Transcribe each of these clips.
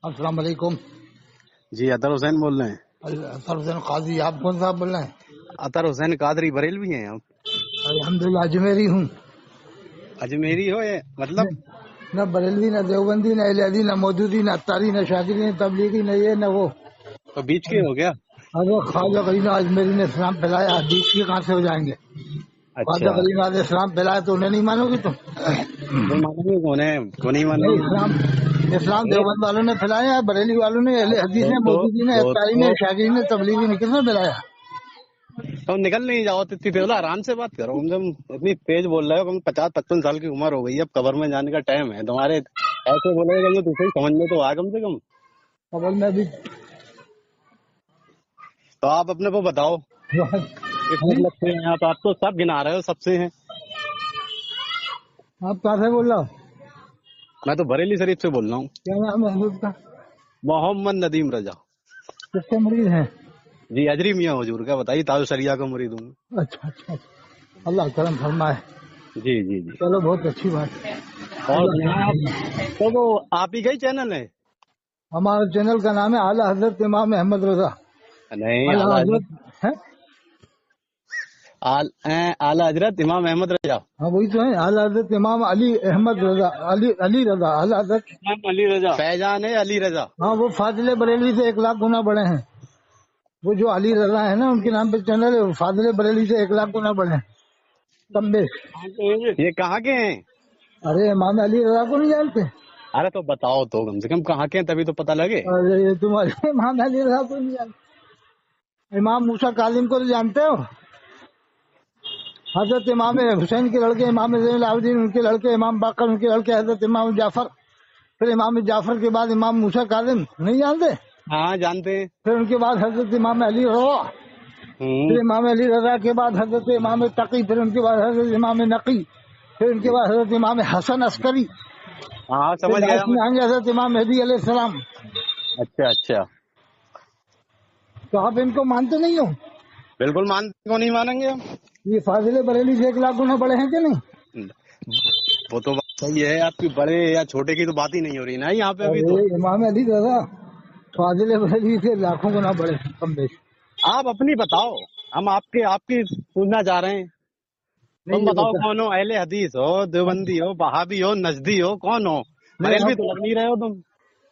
السلام علیکم جی اطہر حسین بول رہے ہیں. اطہر حسین قاضی. آپ کون صاحب بول رہے ہیں؟ اطہر حسین قادری بریلوی ہیں آپ؟ الحمدللہ اجمیری ہوں. اجمیری ہو یہ مطلب؟ نہ بریلوی نہ دیوبندی نہ اہل حدیث نہ مودودی نہ اتاری نہ شاکری نہ تبلیغی نہ یہ نہ وہ. تو بیچ کے ہو گیا؟ حضرت خواجہ غریب نواز اجمیری نے اسلام پھیلایا، حدیث کی کہاں سے ہو جائیں گے؟ خواجہ اچھا غریب نواز نے اسلام پھیلایا تو انہیں نہیں مانو گے تم؟ نہیں مانیں گے کون ہے کون نہیں مانیں نہیں، گے؟ اسلام دیوبند والوں نے پھیلایا ہے، بریلی والوں نے، اہل حدیث نے، مودودی نے، وہ اتاری نے، شاکری نے، تبلیغی نے، کس نے پھیلایا؟ تو نکل نہیں جاؤ تو اتنی تیز آرام سے بات کرو. تم اتنی تیز بول رہے ہو. 50-55 سال کی عمر ہو گئی ہے، اب قبر میں جانے کا ٹائم ہے تمہارے. ایسے بولے گا تو صحیح سمجھ میں تو آ کم سے کم. قبر میں بھی تو آپ اپنے کو بتاؤ اس مطلب سے ہیں آپ تو سب گنا رہے ہو، سب سے ہیں. آپ کہاں سے بول رہا ہو؟ میں تو بریلی شریف سے بول رہا ہوں. کیا نام ہے حضرت کا؟ محمد ندیم رضا. کس کے مریض ہیں؟ جی اجری میاں حضور کا بتائیے، تاج شریعہ کا مرید ہوں. اچھا اچھا، اللہ کرم فرمائے. جی جی جی. چلو بہت اچھی بات ہے. اور اللہ کرم آپ فرمائے. تو وہ آپ ہی کا ہی چینل ہے؟ ہمارے چینل کا نام ہے اعلیٰ حضرت امام احمد رضا. نہیں، اعلیٰ اعلیٰ حضرت ہے؟ حضرت امام احمد رضا. ہاں وہی تو ہے، اعلیٰ حضرت امام علی احمد رضا، علی رضا، اعلیٰ حضرت. امام علی رضا فیضان ہے علی رضا. ہاں وہ فاضل بریلوی سے 1 لاکھ گنا بڑے ہیں. وہ جو علی رضا ہے نا، ان کے نام پہ چینل ہے، وہ فاضل بریلوی سے 1 لاکھ گنا بڑے ہیں. کم بیش. یہ کہاں کے ہیں؟ ارے امام علی رضا کو نہیں جانتے؟ ارے تو بتاؤ تو کم سے کم کہاں کے ہیں تبھی تو پتہ لگے. ارے یہ تمہارے امام علی رضا کو نہیں جانتے؟ امام موسیٰ کاظم کو تو جانتے ہو؟ حضرت امام حسین کے لڑکے امام زین العابدین، ان کے لڑکے امام باقر، ان کے لڑکے حضرت امام جعفر، پھر امام جعفر کے بعد امام موسیٰ کاظم، نہیں جانتے؟ ہاں جانتے ہیں. پھر ان کے بعد حضرت امام علی رضا، پھر امام علی رضا کے بعد حضرت امام تقی، پھر ان کے بعد حضرت امام نقی، پھر ان کے بعد حضرت امام حسن عسکری، ہاں پھر سمجھ گیا لاسٹ میں آئیں گے حضرت امام مہدی علیہ السلام. اچھا اچھا، تو آپ ان کو مانتے نہیں ہو؟ بالکل مانتے کو نہیں مانیں گے ہم. یہ فاضل بریلی سے 1 لاکھ گنا بڑے ہیں کہ نہیں؟ وہ تو بات صحیح ہے، آپ کی بڑے یا چھوٹے کی تو بات ہی نہیں ہو رہی نا یہاں پہ ابھی. تو ارے امام علی رضا فاضل بریلی سے لاکھوں گنا بڑے ہیں، کم بیش. آپ اپنی بتاؤ، ہم آپ کی پوچھنا چاہ رہے ہیں. نہیں تم یہ بتاؤ بتا، کون ہو؟ اہل حدیث ہو، دیوبندی ہو، بہابی ہو، نجدی ہو، کون ہو؟ نہیں بریلوی تو لگ نہیں رہے ہو تم.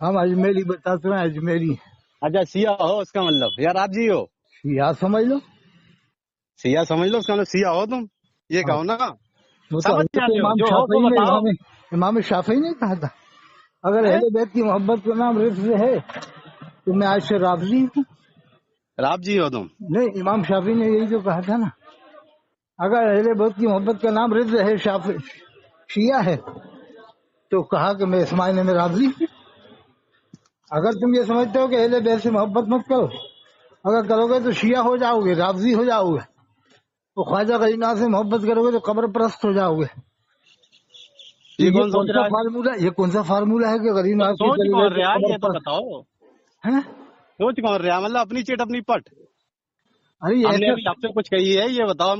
ہم اجمیری بتاتے ہیں، اجمیری. اچھا سیاہ ہو اس کا مطلب، یا راجی ہو؟ یا سمجھ لو. سیاہ سمجھ لو اس کا مطلب سیاہ ہو تم. یہ کہو نا، وہ تو سمجھ حضرت جاتے ہو امام جو ہو شافعی تو نے، بتاؤ. امام شافعی نے کہا تھا اگر ہیں؟ اہل بیت کی محبت کا نام رفض ہے تو میں آج سے رافضی ہوں. راب جی ہو تم؟ نہیں، امام شافعی نے یہی تو کہا تھا نا، اگر اہل بیت کی محبت کا نام رفض ہے، شیعہ ہے، تو کہا کہ میں اس معنی میں رافضی ہوں. اگر تم یہ سمجھتے ہو کہ اہل بیت سے محبت مت کرو، اگر کرو گے تو شیعہ ہو جاؤ گے، رافضی ہو جاؤ گے. تو خواجہ غریب نواز سے محبت کرو گے تو قبر پرست ہو جاؤ گے. یہ یہ کون کون سوچ سا رہا ہے؟ فارمولا، یہ کون سا فارمولا ہے کہ غریب تو نواز کی سوچ چلی گئے کون تو رہا قبر یہ تو پر بتاؤ. ہیں؟ سوچ کون رہا مطلب اپنی چیٹ اپنی پٹ. ارے ہم نے ایسے ابھی آپ سے کچھ کہی ہے، یہ بتاؤ.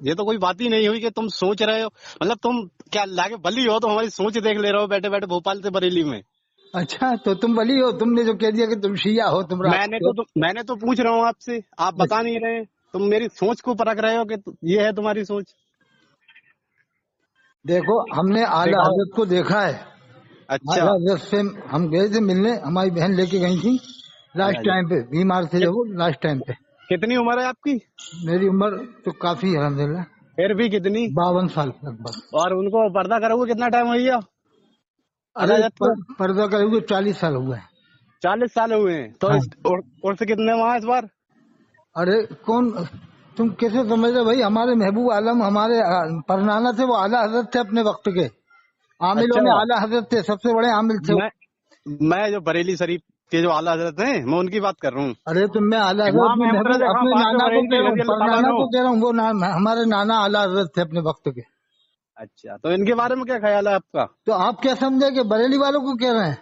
یہ تو کوئی بات ہی نہیں ہوئی کہ تم سوچ رہے ہو. مطلب تم کیا لاگے بلی ہو تو ہماری سوچ دیکھ لے رہے ہو بیٹھے بیٹھے بھوپال سے بریلی میں. اچھا تو تم ولی ہو، تم نے جو کہہ دیا کہ تم شیعہ ہو، تم میں نے تو پوچھ رہا ہوں آپ سے، آپ بتا نہیں رہے. تم میری سوچ کو پرکھ رہے ہو کہ یہ ہے تمہاری سوچ. دیکھو ہم نے اعلیٰ دکھاؤ. حضرت کو دیکھا ہے. اچھا اعلیٰ حضرت سے ہم گئے تھے ملنے، ہماری بہن لے کے گئی تھی لاسٹ ٹائم پہ، بیمار تھے جب وہ لاسٹ ٹائم پہ. کتنی عمر ہے آپ کی؟ میری عمر تو کافی ہے الحمدللہ، پھر بھی کتنی؟ 52 سال لگ بھگ. اور ان کو پردہ کرو گے کتنا ٹائم ہو گیا؟ ارے عدالت کو پردہ کرے ہوئے 40 سال ہوئے ہیں. 40 سال ہوئے ہیں تو ہاں. اور سے کتنے وہاں اس بار؟ ارے کون، تم کیسے سمجھ رہے بھائی؟ ہمارے محبوب عالم، ہمارے پرنانا تھے، وہ اعلیٰ حضرت تھے اپنے وقت کے. عاملوں اچھا میں اعلیٰ حضرت تھے، سب سے بڑے عامل تھے. میں جو بریلی شریف کے جو اعلیٰ حضرت ہیں میں ان کی بات کر رہا ہوں. ارے تم، میں اعلیٰ حضرت امام اپنے احمد محبوب رضا خان اپنے فاطمہ نانا کو کہہ بریلوی رہا ہوں، رضی اللہ تعالیٰ پرنانا عنہ. کو کہہ رہا ہوں، وہ ہمارے نانا اعلیٰ حضرت تھے اپنے وقت کے. اچھا تو ان کے بارے میں کیا خیال ہے آپ کا؟ تو آپ کیا سمجھے کہ بریلی والوں کو کہہ رہے ہیں؟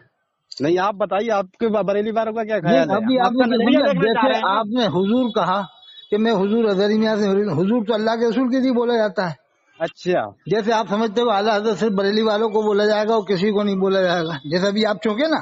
نہیں آپ بتائیے، آپ کے بریلی والوں کا کیا خیال نہیں، ہے؟ ابھی ہم آپ آپ نے کا کیا نظریہ سمجھا؟ دیکھنا چاہ جیسے رہے ہیں نا. آپ نے حضور کہا کہ میں حضور اظہری میاں سے، حضور تو اللہ کے رسول کے لیے بولا جاتا ہے. اچھا جیسے آپ سمجھتے ہو اعلیٰ حضرت صرف بریلی والوں کو بولا جائے گا اور کسی کو نہیں بولا جائے گا، جیسے ابھی آپ چونکے نا.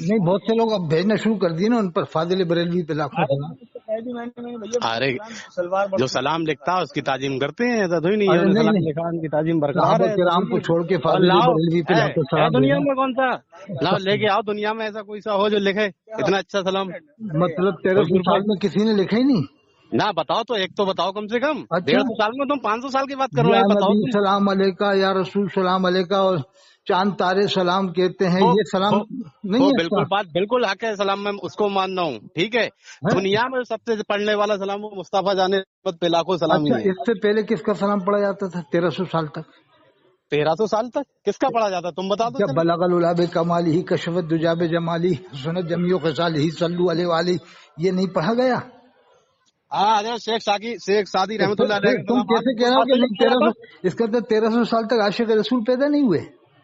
نہیں بہت سے لوگ اب بھیجنا شروع کر دیے نا ان پر، فاضل بریلوی پہ لاکھوں سلام۔ ارے جو سلام لکھتا ہے اس کی تعظیم کرتے ہیں، ایسا تھوڑی نہیں ہے، ارے انہوں نے نہیں سلام نہیں، لکھا ان کی تعظیم برقرار صحابہ ہے۔ کرام کو چھوڑ کے اور فاضل لاؤ بریلوی پہ لاکھوں ہے سلام دنیا بھیجنا۔ میں کون سا، لاؤ لے کے آؤ دنیا میں ایسا کوئی سا ہو جو لکھے اتنا اچھا سلام۔ مطلب 1300 سال میں کسی نے لکھا ہی نہیں؟ نہ بتاؤ تو، ایک تو بتاؤ کم سے کم، اچھا 150 سال میں، تم 500 سال کی بات کر رہے یا ہو، بتاؤ نبی تم۔ سلام علیکہ، یا رسول سلام علیکہ، اور چاند تارے سلام کہتے ہیں، یہ سلام نہیں ہے اس کا؟ بالکل بات بالکل حق ہے، سلام میں اس کو ماننا ہوں، ٹھیک ہے۔ دنیا میں سب سے پڑھنے والا سلام وہ مصطفیٰ جان پہ لاکھوں سلام اچھا ہی ہے۔ اس سے پہلے کس کا سلام پڑھا جاتا تھا 1300 سال تک؟ 1300 سال تک کس کا پڑھا جاتا تم بتا دو جب چلو۔ بلغ العلا بکمالہ کشفت دجا بجمالہ سنت جمیع خصالہ صلو علیہ وآلہ، یہ نہیں پڑھا گیا؟ ہاں شیخ سعدی رحمۃ اللہ علیہ کا تم سلام کیسے کہہ رہے ہو کہ نہیں 1300، اس کا 1300 سال تک عاشق رسول پیدا نہیں ہوئے؟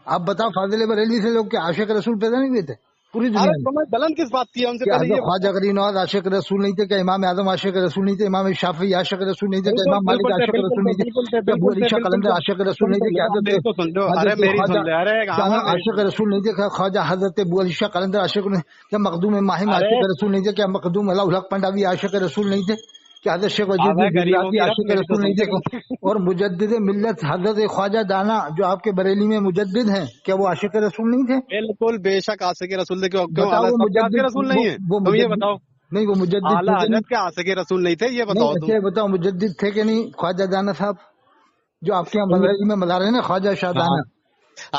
آپ بتاؤ فاضل بریلوی سے لوگ کہ عاشق رسول پیدا نہیں ہوئے تھے پوری دنیا ارے میں؟ تمہیں بلند کس بات کی ہے، ان سے کیا پہلے یہ خواجہ غریب نواز عاشق رسول نہیں تھے؟ کیا امام اعظم عاشق رسول نہیں تھے؟ امام شافعی عاشق رسول نہیں تھے؟ کیا امام مالک عاشق رسول نہیں تھے؟ کیا ابو علی شاہ قلندر عاشق رسول نہیں تھے؟ کیا حضرت عاشق رسول نہیں تھے؟ کیا خواجہ حضرت ابو علی شاہ قلندر عاشق نہیں؟ کیا مخدوم ماہم عاشق رسول نہیں تھے؟ کیا مخدوم اللہ الحق پنڈاوی عاشق رسول نہیں تھے؟ کیا حضرت شیخ وجید گجراتی عاشق رسول نہیں تھے؟ اور مجدد ملت حضرت خواجہ دانا جو آپ کے بریلی میں مجدد ہیں، کیا وہ عاشق رسول نہیں تھے؟ بالکل بے شک عاشق رسول تھے، کیوں بتاؤ وہ عاشق رسول نہیں ہے؟ تم یہ بتاؤ نہیں وہ مجدد اعلیٰ تھے کہ نہیں؟ حضرت کے عاشق رسول نہیں تھے، یہ بتاؤ نہیں تم۔ اچھا بتاؤ مجدد تھے کہ نہیں خواجہ دانا صاحب جو آپ کے یہاں بریلی میں مزار ہے نا، خواجہ شاہ دانا؟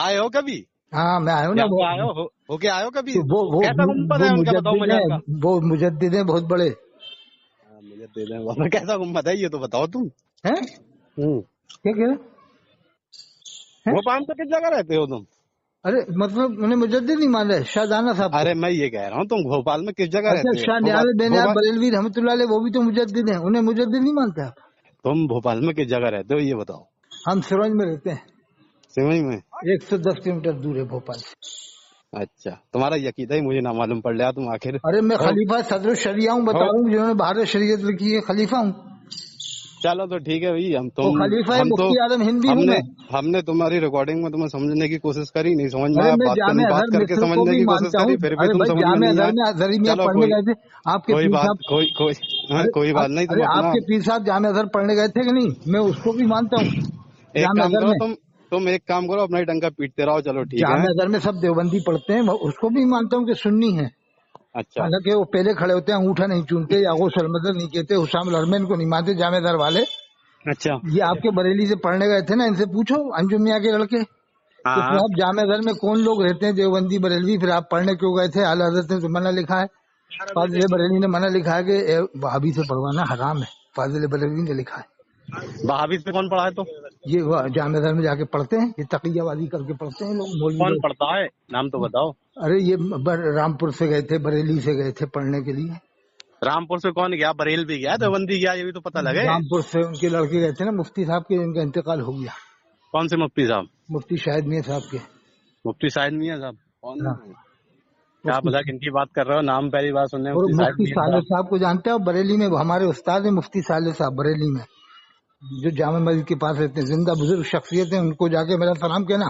آئے ہو کبھی؟ ہاں میں آیا ہوں نا، وہ ہو کے آئے ہو کبھی؟ وہ کیسا گنبد ہے ان کا بتاؤ مجھے مجدد ہیں، وہ مجدد ہیں بہت بڑے مجھے دے دیں، کیسا گنبد ہے یہ تو بتاؤ تم۔ ہیں؟ کیا کہہ رہے؟ بھوپال میں کس جگہ رہتے ہو تم؟ ارے مطلب انہیں مجدد نہیں مان رہے شاہ دانا صاحب؟ ارے میں یہ کہہ رہا ہوں تم بھوپال میں کس جگہ اچھا رہتے شاہ نیاز بے نیاز بریلوی رحمۃ اللہ علیہ وہ بھی تو مجدد ہیں، انہیں مجدد نہیں مانتے آپ؟ تم بھوپال میں کس جگہ رہتے ہو یہ بتاؤ۔ ہم سروج میں رہتے ہیں، سوئی میں؟ 110 کلومیٹر دور ہے بھوپال سے۔ اچھا تمہارا یہ عقیدہ ہی مجھے نہ معلوم پڑ لیا، تم آخر۔ ارے میں خلیفہ صدر الشریعہ ہوں، بتا رہا ہوں جنہوں نے بہار شریعت لکھی ہے، خلیفہ ہوں۔ چلو تو ٹھیک ہے بھائی، وہ خلیفہ ہے مفتی اعظم ہندی ہوں میں۔ ہم نے تمہاری ریکارڈنگ میں تمہیں سمجھنے کی کوشش کری، نہیں سمجھ میں ارے آیا، میں جامع بات اظہر کر کے مصر کو سمجھنے بھی کی کوشش مانتا ہوں۔ کری، پھر بھی ارے تم بھائی سمجھ میں جامع نہیں اظہر آیا۔ میں اظہری میں چلو پڑھنے گئے تھے آپ کے کوئی پیر بات صاحب؟ کوئی بات نہیں، تم آپ اپنا کے پیر صاحب جامع اظہر پڑھنے گئے تھے کہ نہیں؟ میں اس کو بھی مانتا ہوں ایک جامع کام اظہر کرو، میں۔ تم ایک کام کرو، اپنا ہی ڈنکا پیٹتے رہو، چلو ٹھیک ہے۔ جامع اظہر میں سب دیوبندی پڑھتے ہیں، اس کو بھی مانتا ہوں کہ سنی ہے، اچھا حالانکہ وہ پہلے کھڑے ہوتے ہیں، انگوٹھا نہیں چونتے یا غوث المدد نہیں کہتے، حسام الحرمین کو نہیں مانتے جامع اظہر والے۔ اچھا یہ آپ کے بریلی سے پڑھنے گئے تھے نا، ان سے پوچھو انجم میاں کے لڑکے کہ ہاں صاحب جامع اظہر میں کون لوگ رہتے ہیں دیوبندی بریلوی، پھر آپ پڑھنے کیوں گئے تھے؟ اعلیٰ حضرت نے تو منع لکھا ہے، فاضل بریلوی نے منع لکھا ہے کہ وہابی سے پڑھوانا حرام ہے، فاضل بریلوی نے لکھا ہے۔ بہاوی پہ کون پڑھا ہے تو؟ یہ وہ جامع اظہر میں جا کے پڑھتے ہیں، یہ تقیہ بازی کر کے پڑھتے ہیں لوگ، مولوی کون لوگ۔ پڑھتا ہے نام تو بتاؤ۔ ارے یہ رامپور سے گئے تھے، بریلی سے گئے تھے پڑھنے کے لیے۔ رامپور سے کون گیا؟ بریل بھی گیا، دیوبندی گیا، یہ بھی تو پتہ لگے۔ رامپور سے ان کے لڑکے گئے تھے نا، مفتی صاحب کے، ان کا انتقال ہو گیا، کون سے مفتی صاحب؟ مفتی شاہد میاں صاحب کے۔ مفتی شاہد میاں صاحب کون؟ ہاں۔ کیا پتا کن کی بات کر رہے ہو، نام پہلی بار سننے۔ اور مفتی صالح صاحب کو جانتے ہو؟ بریلی میں ہمارے استاد ہیں مفتی صالح صاحب، بریلی میں جو جامع مسجد کے پاس رہتے ہیں، زندہ بزرگ شخصیت ہیں، ان کو جا کے میرا سلام کہنا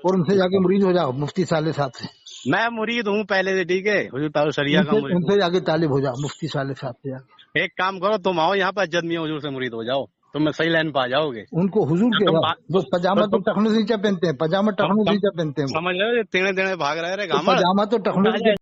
اور ان سے جا کے مرید ہو جاؤ مفتی صالح صاحب سے۔ میں مرید ہوں پہلے سے، ٹھیک ہے، حضور تعالی شریعہ کا مرید ان ہوں۔ سے جا کے طالب ہو جاؤ مفتی صالح صاحب سے جا کے۔ ایک کام کرو، تم آؤ یہاں پہ اجد میاں حضور سے مرید ہو جاؤ، تم صحیح لائن پہ آ جاؤ گے۔ ان کو حضور کے وہ پاجامہ تو ٹخنو نیچا پہنتے ہیں، پاجامہ ٹخنو نیچا پہنتے ہیں، سمجھ رہے ہو، تیڑے تیڑے بھاگ رہے پاجامہ تو ٹخنو